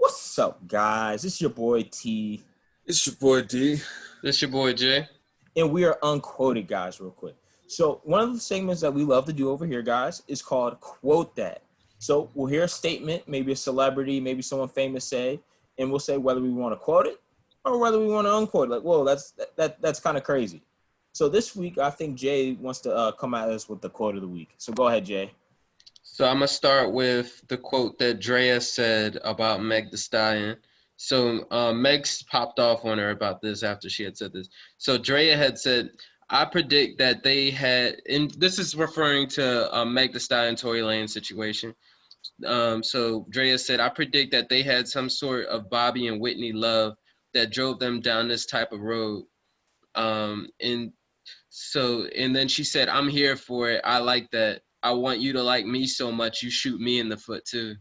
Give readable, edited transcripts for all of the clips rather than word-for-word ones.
What's up, guys? It's your boy T, It's your boy D. This your boy Jay. and we are unquoted, guys, real quick. So, one of the segments that we love to do over here, guys, is called Quote That. So, we'll hear a statement, maybe a celebrity, maybe someone famous say, and we'll say whether we want to quote it or whether we want to unquote it. Like, whoa, that's kind of crazy. So, this week, I think Jay wants to come at us with the quote of the week. So, go ahead, Jay. So I'm gonna start with the quote that DRAYA said about Meg Thee Stallion. So Meg's popped off on her about this after she had said this. So DRAYA had said, "I predict that they had," and this is referring to Meg Thee Stallion Tory Lanez situation. So DRAYA said, "I predict that they had some sort of Bobby and Whitney love that drove them down this type of road." And then she said, "I'm here for it. I like that. I want you to like me so much you shoot me in the foot too."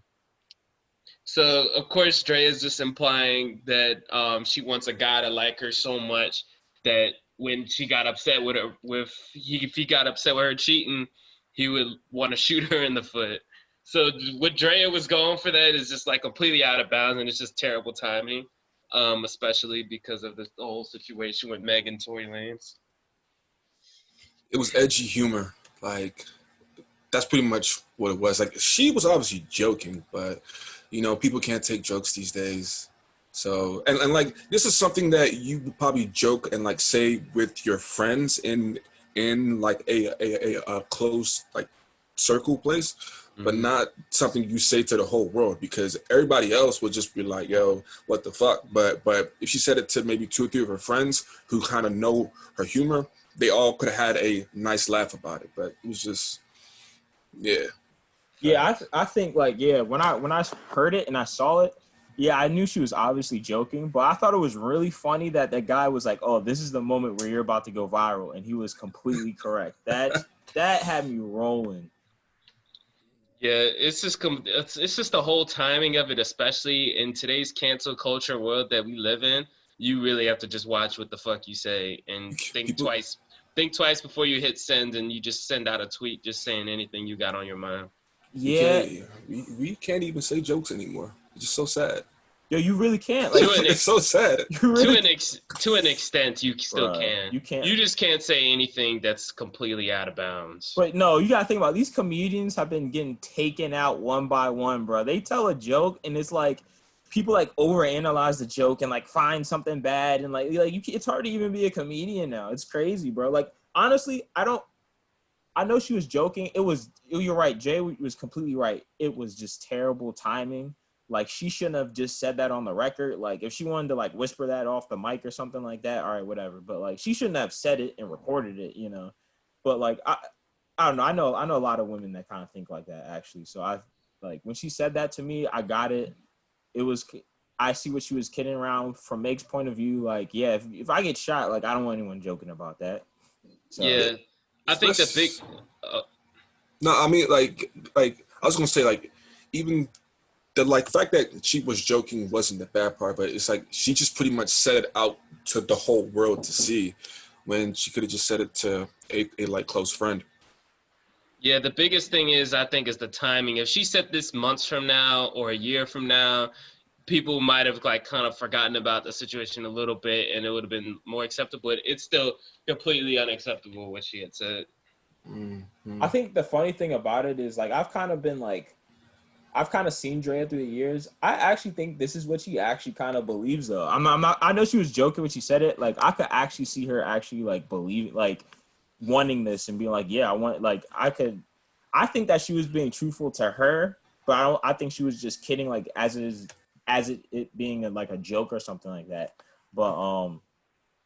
So of course Dre is just implying that she wants a guy to like her so much that when she got upset with her, if he got upset with her cheating, he would want to shoot her in the foot. So what Drea was going for that is just like completely out of bounds, and it's just terrible timing, especially because of the whole situation with Meg and Tory Lanez. It was edgy humor. Like, that's pretty much what it was. Like, she was obviously joking, but, people can't take jokes these days. So, and like, this is something that you would probably joke and, like, say with your friends in like, a close, like, circle place, but not something you say to the whole world, because everybody else would just be like, yo, what the fuck? But if she said it to maybe 2 or 3 of her friends who kind of know her humor, they all could have had a nice laugh about it. But it was just, yeah. Yeah, I think like when I heard it and I saw it, yeah, I knew she was obviously joking, but I thought it was really funny that that guy was like, "Oh, this is the moment where you're about to go viral," and he was completely correct. That had me rolling. Yeah, it's just the whole timing of it, especially in today's cancel culture world that we live in. You really have to just watch what the fuck you say and think People, twice. Think twice before you hit send, and you just send out a tweet just saying anything you got on your mind. Yeah, we can't even say jokes anymore. It's just so sad. yo, you really can't. Like, It's so sad. you really, To an extent, you still bruh, can. you can't. You just can't say anything that's completely out of bounds. But no, you gotta think about it. These comedians have been getting taken out one by one, bro. They tell a joke and it's like people like overanalyze the joke and like find something bad and it's hard to even be a comedian now. It's crazy, bro. Like honestly, I know she was joking. You're right. Jay was completely right. It was just terrible timing. Like she shouldn't have just said that on the record. Like if she wanted to like whisper that off the mic or something like that, all right, whatever. But like she shouldn't have said it and recorded it. But like I don't know. I know a lot of women that kind of think like that actually. So I like when she said that to me, I got it. I see what she was kidding around from Meg's point of view. Like, yeah, if I get shot, like I don't want anyone joking about that. So Yeah, I think the big. No, I mean, like I was gonna say, like, even the like fact that she was joking wasn't the bad part, but it's like she just pretty much said it out to the whole world to see, when she could have just said it to a like close friend. Yeah, the biggest thing I think, is the timing. If she said this months from now or a year from now, people might have like kind of forgotten about the situation a little bit, and it would have been more acceptable. It's still completely unacceptable what she had said. Mm-hmm. I think the funny thing about it is like I've kind of seen Drea through the years. I actually think this is what she actually kind of believes, though. I'm not. I know she was joking when she said it. Like I could actually see her actually like believe, like wanting this and being like, yeah, I want. Like I could. I think that she was being truthful to her, but I don't. I think she was just kidding, like it being like a joke or something like that. But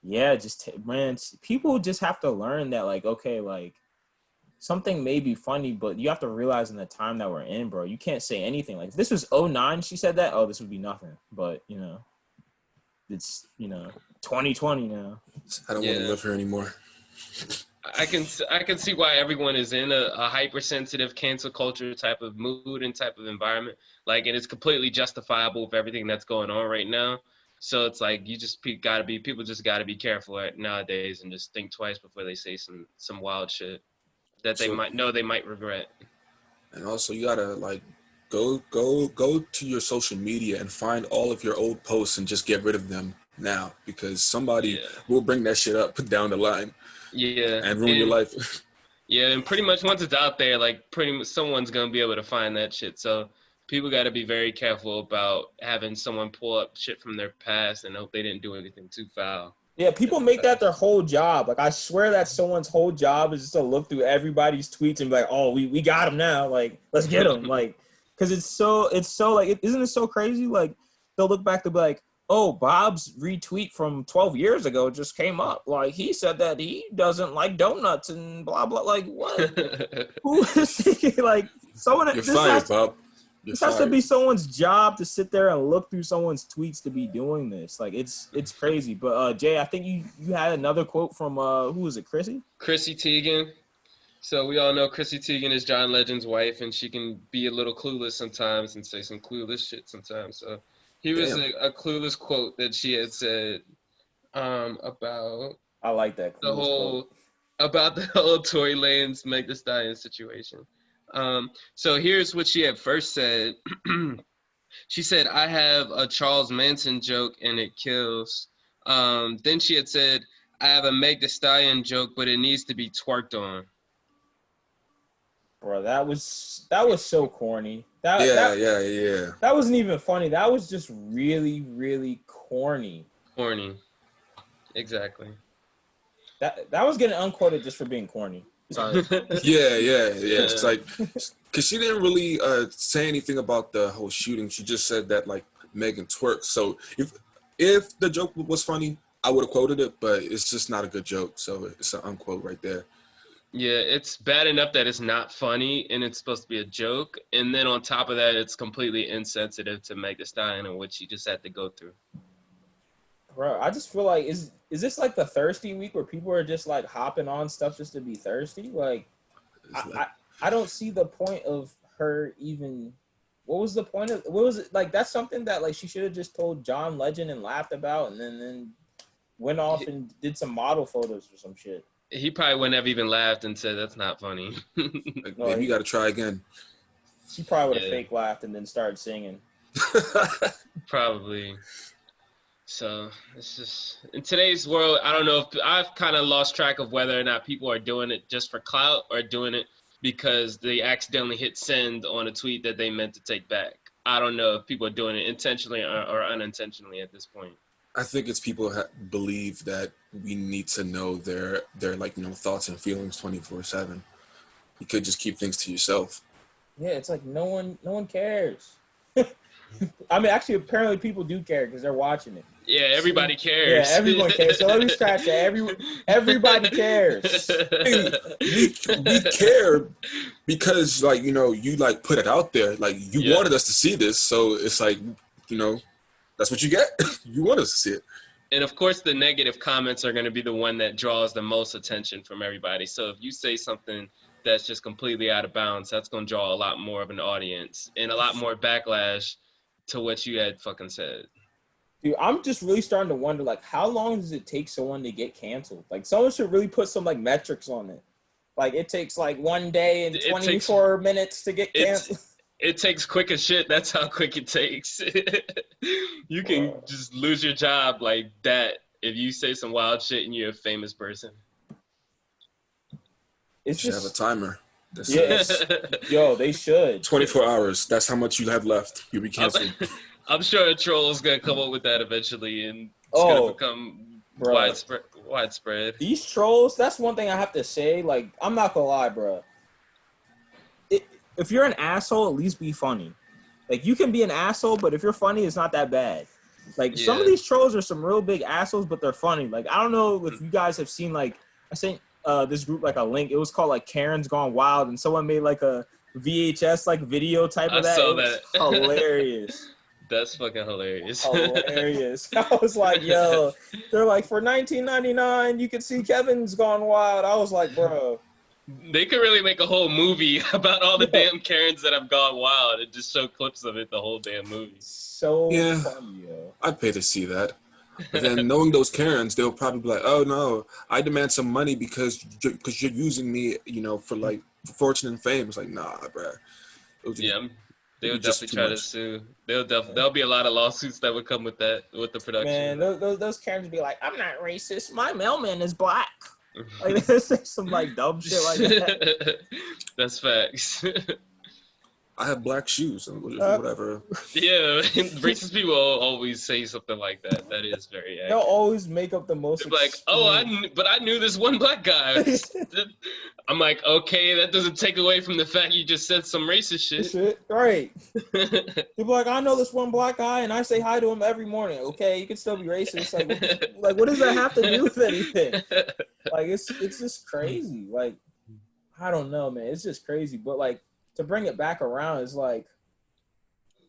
yeah, man, people just have to learn that, like, okay, like something may be funny, but you have to realize in the time that we're in, bro, you can't say anything. Like if this was '09, she said that, oh, this would be nothing. But it's 2020 now. I don't want to live here anymore. I can see why everyone is in a hypersensitive cancel culture type of mood and type of environment. Like, and it's completely justifiable with everything that's going on right now. So it's like people just gotta be careful nowadays and just think twice before they say some wild shit that they might regret. And also, you gotta like Go to your social media and find all of your old posts and just get rid of them now, because somebody will bring that shit up down the line and ruin your life. Yeah, and pretty much once it's out there, like pretty much someone's gonna be able to find that shit. So people got to be very careful about having someone pull up shit from their past and hope they didn't do anything too foul. Yeah, people make that their whole job. Like, I swear that someone's whole job is just to look through everybody's tweets and be like, oh, we got him now. Like, let's get him. Like, because it's so like, isn't it so crazy? Like, they'll look back to be like, oh, Bob's retweet from 12 years ago just came up. Like, he said that he doesn't like donuts and blah, blah. Like, what? Who is thinking, like, someone... You're fired, Bob. This has to be someone's job to sit there and look through someone's tweets to be doing this. Like, it's crazy. But, Jay, I think you had another quote from, who was it, Chrissy? Chrissy Teigen. So we all know Chrissy Teigen is John Legend's wife, and she can be a little clueless sometimes and say some clueless shit sometimes. So here was a clueless quote that she had said about... I like that quote. About the whole Tory Lanez Meg Thee Stallion situation. So here's what she had first said. She said, I have a Charles Manson joke and it kills. Then she had said, I have a Meg Thee Stallion joke, but it needs to be twerked on. Bro, that was so corny. That wasn't even funny. That was just really, really corny. Corny. Exactly. That was getting unquoted just for being corny. Sorry. Yeah. It's like, because she didn't really say anything about the whole shooting. She just said that, like, Megan twerked. So if the joke was funny, I would have quoted it, but it's just not a good joke. So it's an unquote right there. Yeah, it's bad enough that it's not funny and it's supposed to be a joke. And then on top of that, it's completely insensitive to Meg Thee Stallion and what she just had to go through. Bro, I just feel like, is this like the thirsty week where people are just like hopping on stuff just to be thirsty? Like, I don't see the point of her even. What was the point of, what was it? Like, that's something that, like, she should have just told John Legend and laughed about and then went off and did some model photos or some shit. He probably wouldn't have even laughed and said, that's not funny. Like, maybe you got to try again. She probably would have fake laughed and then started singing. Probably. So it's just, in today's world, I don't know if I've kind of lost track of whether or not people are doing it just for clout or doing it because they accidentally hit send on a tweet that they meant to take back. I don't know if people are doing it intentionally or unintentionally at this point. I think it's people believe that we need to know their like, you know, thoughts and feelings 24/7. You could just keep things to yourself. Yeah, it's like no one cares. I mean, actually, apparently people do care because they're watching it. Yeah, everybody cares. Yeah, everyone cares. So let me scratch that. Everybody cares. We care because, like, you know, you, like, put it out there. Like, you wanted us to see this, so it's like, you know, that's what you get. You want us to see it. And of course, the negative comments are going to be the one that draws the most attention from everybody. So if you say something that's just completely out of bounds, that's going to draw a lot more of an audience and a lot more backlash to what you had fucking said. Dude, I'm just really starting to wonder, like, how long does it take someone to get canceled? Like, someone should really put some, like, metrics on it. Like, it takes, like, 1 day and 24 minutes to get canceled. It takes quick as shit. That's how quick it takes. You can just lose your job like that if you say some wild shit and you're a famous person. It's just have a timer. Yes. Yo, they should. 24 hours. That's how much you have left. You'll be canceled. I'm sure a troll is going to come up with that eventually, and it's going to become widespread. These trolls, that's one thing I have to say. Like, I'm not going to lie, bro. If you're an asshole, at least be funny. Like, you can be an asshole, but if you're funny, it's not that bad. Like, some of these trolls are some real big assholes, but they're funny. Like, I don't know if you guys have seen, like, I sent this group, like, a link. It was called, like, Karen's Gone Wild, and someone made, like, a VHS, like, video type of that. I saw that. Hilarious. That's fucking hilarious. Hilarious. I was like, yo, they're like, for $19.99, you can see Kevin's Gone Wild. I was like, bro. They could really make a whole movie about all the damn Karens that have gone wild and just show clips of it the whole damn movie. So funny, yo. I'd pay to see that. But then knowing those Karens, they'll probably be like, oh, no, I demand some money because you're using me, you know, for, like, fortune and fame. It's like, nah, bro. They'll Just definitely too try to much. sue. There'll be a lot of lawsuits that would come with that, with the Man, production. those characters be like, I'm not racist. My mailman is black. Like they say some like dumb shit like that. That's facts. I have black shoes and Uh, whatever. Yeah, racist people always say something like that. That is very They'll accurate. always make up the most They're like, oh, extreme. but I knew this one black guy. I'm like, okay, that doesn't take away from the fact you just said some racist Shit, right? People like, I know this one black guy, and I say hi to him every morning. Okay, you can still be racist. Like, what does that have to do with anything? Like, it's just crazy. Like, I don't know, man. It's just crazy. But like, to bring it back around is like,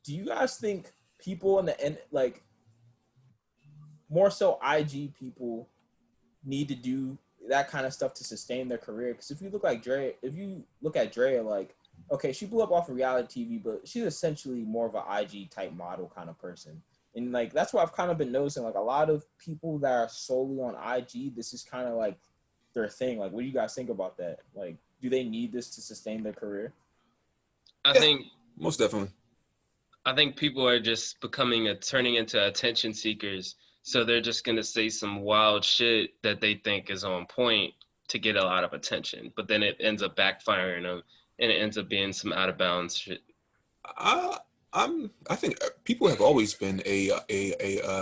do you guys think people in the end, like, more so IG people, need to do that kind of stuff to sustain their career? Because if you look at DRAYA, like, okay, she blew up off of reality TV, but she's essentially more of an IG type model kind of person. And like, that's what I've kind of been noticing. Like, a lot of people that are solely on IG, this is kind of like their thing. Like, what do you guys think about that? Like, do they need this to sustain their career? I think Most definitely. I think people are just turning into attention seekers. So they're just gonna say some wild shit that they think is on point to get a lot of attention, but then it ends up backfiring them, and it ends up being some out of bounds shit. I think people have always been a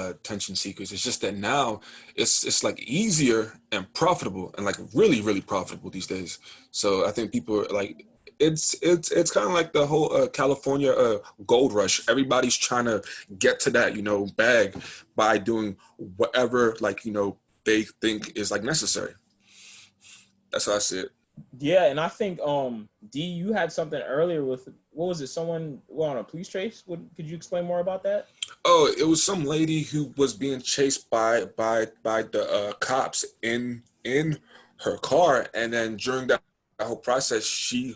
attention seekers. It's just that now it's like easier and profitable and like really really profitable these days. So I think people are like it's kind of like the whole California gold rush. Everybody's trying to get to that bag by doing whatever they think is like necessary. That's how I see it. Yeah, and I think D, you had something earlier with, what was it? Someone on a police chase. Could you explain more about that? Oh, it was some lady who was being chased by the cops in her car, and then during that whole process, she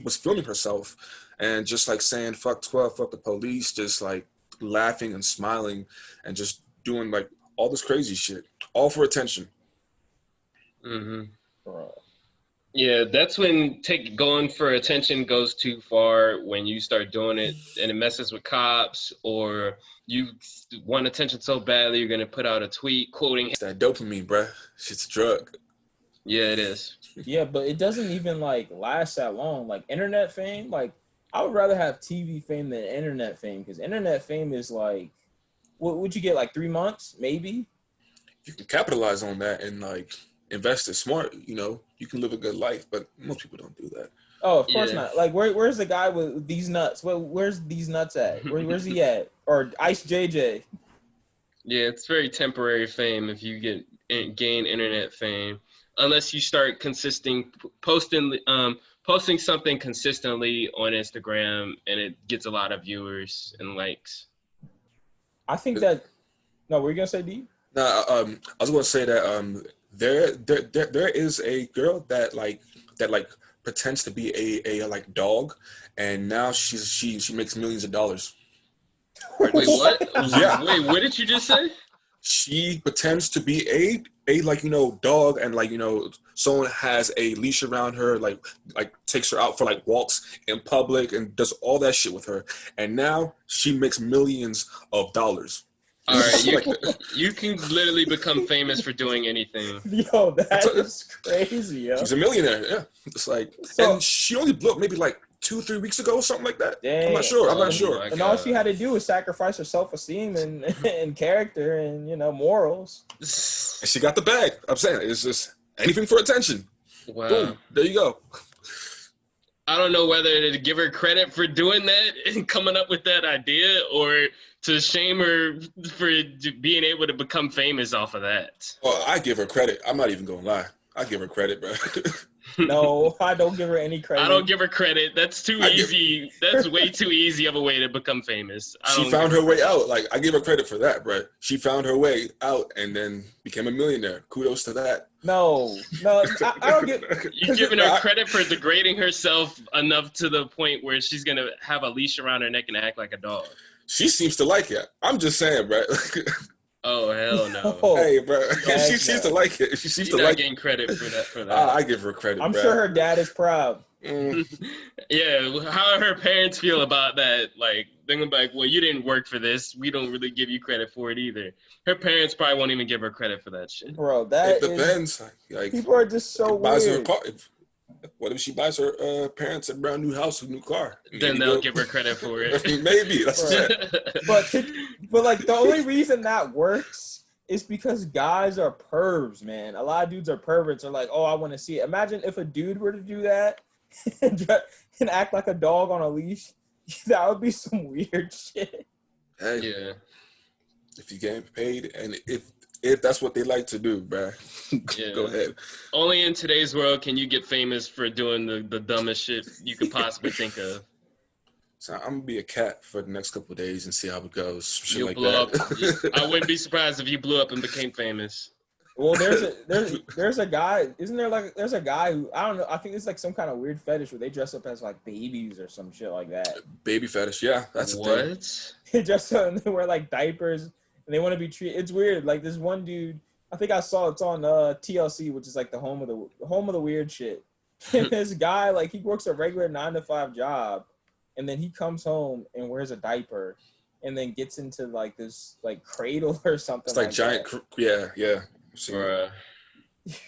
was filming herself and just like saying "fuck 12, fuck the police," just like laughing and smiling and just doing like all this crazy shit, all for attention. Mm-hmm. Bro. Yeah, that's when going for attention goes too far, when you start doing it and it messes with cops, or you want attention so badly you're gonna put out a tweet quoting. It's that dopamine, bruh. Shit's a drug. Yeah, it is. Yeah, but it doesn't even like last that long. Like internet fame, like I would rather have TV fame than internet fame, because internet fame is like, what would you get, like 3 months, maybe? You can capitalize on that and like invest it smart. You can live a good life, but most people don't do that. Oh, of course not. Like, where's the guy with these nuts? Where's these nuts at? Where's he at? Or Ice JJ? Yeah, it's very temporary fame if you gain internet fame, unless you start posting something consistently on Instagram and it gets a lot of viewers and likes. I think that. No, what were you gonna say, D? No, I was going to say that there is a girl that pretends to be a like dog, and now she makes millions of dollars. Wait, what? Yeah. Wait, what did you just say? She pretends to be a dog, and someone has a leash around her, like takes her out for like walks in public and does all that shit with her, and now she makes millions of dollars. All right, you can literally become famous for doing anything. Yo, that is crazy, yo. She's a millionaire. Yeah, it's like, and she only blew up maybe like 2-3 weeks ago or something like that. Dang. I'm not sure. And all she had to do was sacrifice her self-esteem and character and morals. And she got the bag. I'm saying it's just anything for attention. Wow. Boom. There you go. I don't know whether to give her credit for doing that and coming up with that idea, or to shame her for being able to become famous off of that. Well, I give her credit. I'm not even gonna lie. I give her credit, bro. No, I don't give her any credit. I don't give her credit. That's too easy. That's way too easy of a way to become famous. She found her way out. Like, I give her credit for that, bro. She found her way out and then became a millionaire. Kudos to that. No, I don't get. You're giving her credit for degrading herself enough to the point where she's gonna have a leash around her neck and act like a dog. She seems to like it. I'm just saying, bro. Oh, hell no. Hey, bro. She seems to like it. She seems to like getting credit for that. I give her credit, I'm bro. sure her dad is proud. Yeah, how her parents feel about that? Like, they're gonna be like, well, you didn't work for this. We don't really give you credit for it either. Her parents probably won't even give her credit for that shit. Bro, It that is depends. Like, people are just so it buys her a weird. car. What if she buys her parents a brand new house, a new car? Then they'll give her credit for it. Maybe that's Right. it. But like the only reason that works is because guys are pervs, man. A lot of dudes are perverts. Are like, oh, I want to see it. Imagine if a dude were to do that and act like a dog on a leash. That would be some weird shit. Hey, Yeah. if you getting paid and if that's what they like to do, bruh, Yeah. go ahead. Only in today's world can you get famous for doing the dumbest shit you could possibly think of. So I'm gonna be a cat for the next couple of days and see how it goes. Shit You'll like blow that. up. I wouldn't be surprised if you blew up and became famous. Well, there's a guy. Isn't there like there's a guy who I don't know. I think it's like some kind of weird fetish where they dress up as like babies or some shit like that. Baby fetish, yeah, that's a thing. What? They dress up and they wear like diapers and they want to be treated. It's weird. Like this one dude, I think I saw it's on TLC, which is like the home of the weird shit. And this guy, like he works a regular 9-to-5 job, and then he comes home and wears a diaper, and then gets into like this like cradle or something. It's like giant, yeah. Bruh.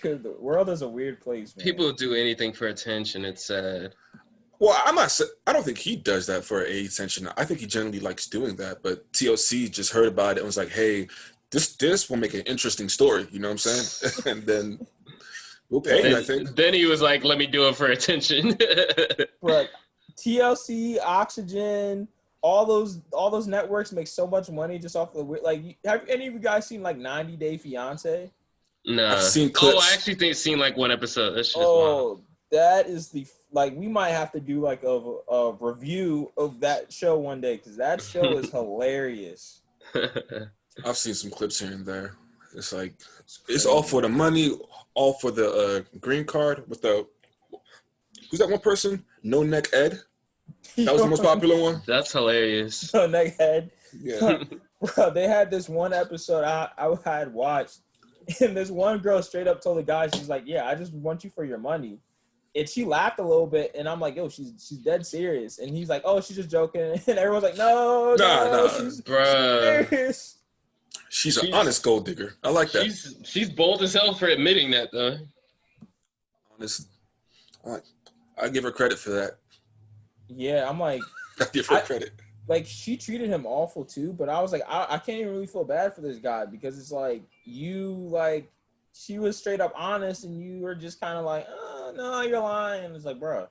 The world is a weird place, man. People do anything for attention. It's sad. Well, I don't think he does that for attention. I think he generally likes doing that. But TLC just heard about it and was like, "Hey, this will make an interesting story." You know what I'm saying? And then we'll pay you, I think. Then he was like, "Let me do it for attention." But TLC, Oxygen, all those networks make so much money just off the like. Have any of you guys seen like 90 Day Fiance? No. I've seen clips. Oh, I actually seen like one episode. That shit is wild. That is we might have to do like a review of that show one day because that show is hilarious. I've seen some clips here and there. It's like it's all for the money, all for the green card with the who's that one person? No Neck Ed. That was the most popular one. That's hilarious. No Neck Head. Yeah. Bro, they had this one episode I had watched, and this one girl straight up told the guy, she's like, "Yeah, I just want you for your money." And she laughed a little bit, and I'm like, "Yo, she's dead serious." And he's like, "Oh, she's just joking." And everyone's like, "No, she's serious." She's an honest gold digger. I like that. She's bold as hell for admitting that, though. Honest. I give her credit for that. Yeah, I'm like, I give her credit. Like she treated him awful too, but I was like, I can't even really feel bad for this guy because it's like she was straight up honest, and you were just kind of like, oh no, you're lying. It's like, bro.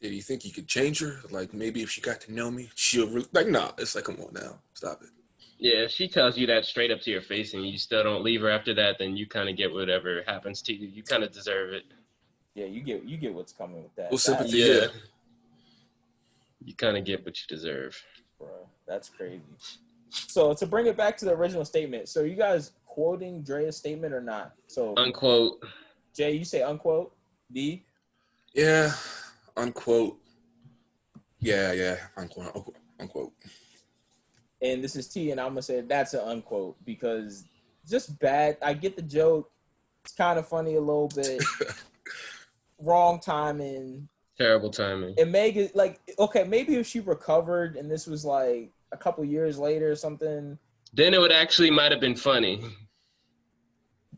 Yeah, you think you could change her? Like maybe if she got to know me, she'll like nah. It's like, come on now, stop it. Yeah, if she tells you that straight up to your face and you still don't leave her after that, then you kind of get whatever happens to you. You kind of deserve it. Yeah, you get what's coming with that. Well, sympathy, yeah. You kind of get what you deserve. Bro, that's crazy. So to bring it back to the original statement, so you guys quoting Dreya's statement or not? So unquote. Jay, you say unquote. D. Yeah, unquote. Yeah, unquote. And this is T, and I'm gonna say that's an unquote because just bad. I get the joke. It's kind of funny a little bit. Wrong timing. Terrible timing. And Meg is like, okay, maybe if she recovered and this was like a couple years later or something, then it would actually might have been funny.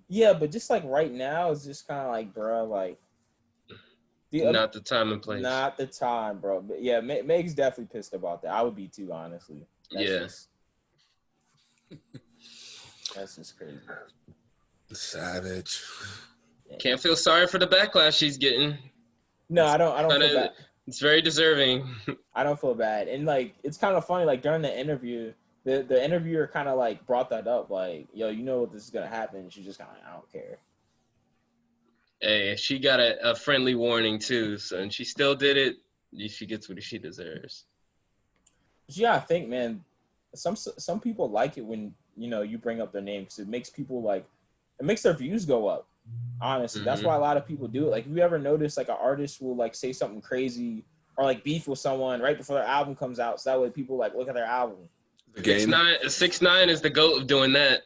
Yeah, but just like right now, it's just kind of like, bro, like. Not the time and place. Not the time, bro. But yeah, Meg's definitely pissed about that. I would be too, honestly. That's just crazy. Savage. Can't feel sorry for the backlash she's getting. No, I don't feel bad. It's very deserving. I don't feel bad. And like it's kind of funny, like during the interview, the interviewer kind of like brought that up, like, yo, you know what this is gonna happen. She's just kind of like, I don't care. Hey, she got a friendly warning too, so and she still did it. She gets what she deserves. Yeah, I think, man, some people like it when you bring up their name because it makes people like it makes their views go up. Honestly, that's why a lot of people do it. Like, if you ever notice, like, an artist will like say something crazy or like beef with someone right before their album comes out, so that way people like look at their album. 6ix9ine is the GOAT of doing that.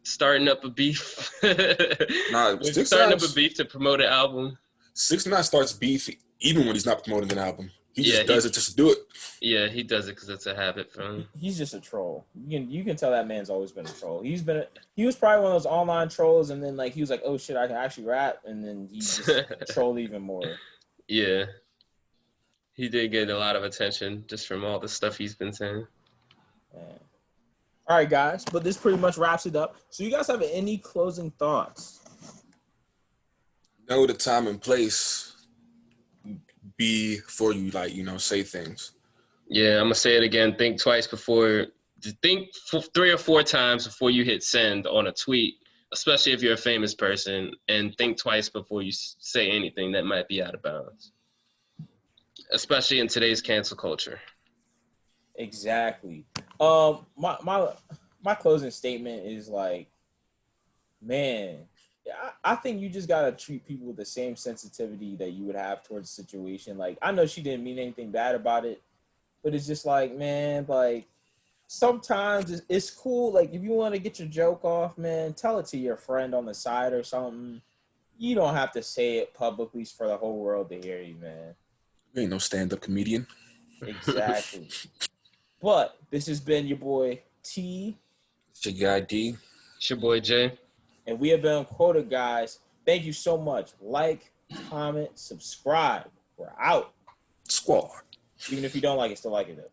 Starting up a beef. Nah, starting up a beef to promote an album. 6ix9ine starts beef even when he's not promoting an album. He Yeah, just does it just to do it. Yeah, he does it because it's a habit for him. He's just a troll. You can tell that man's always been a troll. He was probably one of those online trolls, and then like he was like, oh shit, I can actually rap, and then he just trolled even more. Yeah, he did get a lot of attention just from all the stuff he's been saying. Man. All right, guys, but this pretty much wraps it up. So you guys have any closing thoughts? Know the time and place before you say things. Yeah, I'm gonna say it again. Think twice before. Think 3 or 4 times before you hit send on a tweet, especially if you're a famous person, and think twice before you say anything that might be out of bounds, especially in today's cancel culture. Exactly. My closing statement is like, man, I think you just gotta treat people with the same sensitivity that you would have towards the situation. Like, I know she didn't mean anything bad about it, but it's just like, man, like sometimes it's cool. Like, if you want to get your joke off, man, tell it to your friend on the side or something. You don't have to say it publicly for the whole world to hear you, man. You ain't no stand-up comedian. Exactly. But this has been your boy T. It's your guy D. It's your boy Jay. And we have been Quoted, guys. Thank you so much. Like, comment, subscribe. We're out. Squad. Even if you don't like it, still like it though.